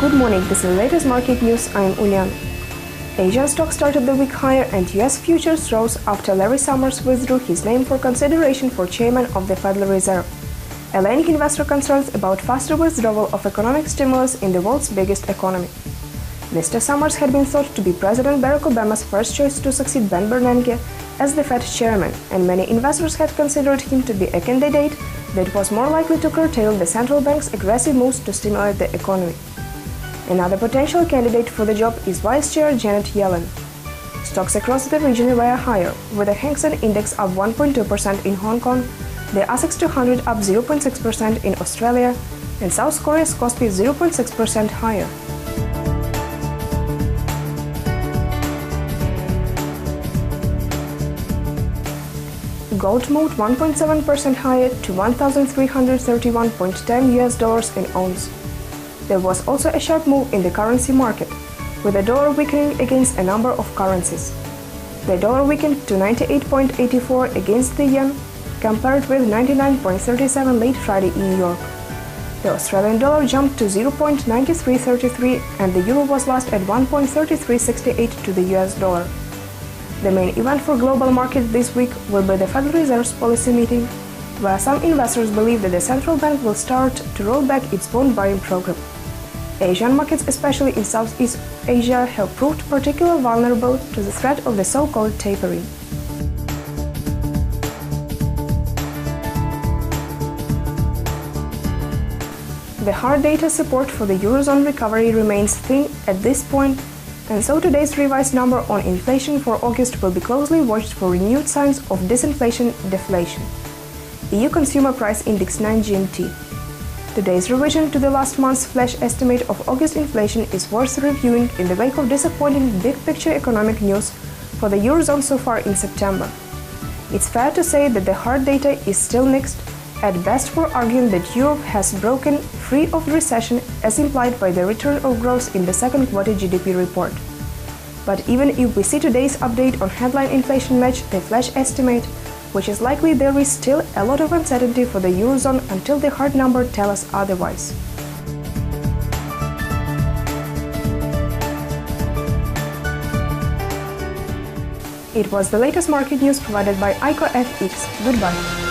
Good morning, this is the latest market news. I'm Ulyan. Asian stocks started the week higher and US futures rose after Larry Summers withdrew his name for consideration for chairman of the Federal Reserve, allaying investor concerns about faster withdrawal of economic stimulus in the world's biggest economy. Mr. Summers had been thought to be President Barack Obama's first choice to succeed Ben Bernanke as the Fed chairman, and many investors had considered him to be a candidate that was more likely to curtail the central bank's aggressive moves to stimulate the economy. Another potential candidate for the job is Vice Chair Janet Yellen. Stocks across the region were higher, with the Hang Seng Index up 1.2% in Hong Kong, the ASX 200 up 0.6% in Australia, and South Korea's Kospi 0.6% higher. Gold moved 1.7% higher to $1,331.10 an ounce. There was also a sharp move in the currency market, with the dollar weakening against a number of currencies. The dollar weakened to 98.84 against the yen, compared with 99.37 late Friday in New York. The Australian dollar jumped to 0.9333 and the euro was last at 1.3368 to the US dollar. The main event for global markets this week will be the Federal Reserve's policy meeting, where some investors believe that the central bank will start to roll back its bond buying program. Asian markets, especially in Southeast Asia, have proved particularly vulnerable to the threat of the so-called tapering. The hard data support for the Eurozone recovery remains thin at this point, and so today's revised number on inflation for August will be closely watched for renewed signs of disinflation-deflation. EU Consumer Price Index 9 GMT. Today's revision to the last month's flash estimate of August inflation is worth reviewing in the wake of disappointing big-picture economic news for the Eurozone so far in September. It's fair to say that the hard data is still mixed, at best for arguing that Europe has broken free of recession as implied by the return of growth in the second quarter GDP report. But even if we see today's update on headline inflation match the flash estimate, which is likely, there is still a lot of uncertainty for the Eurozone until the hard number tells us otherwise. It was the latest market news provided by ICO FX. Goodbye.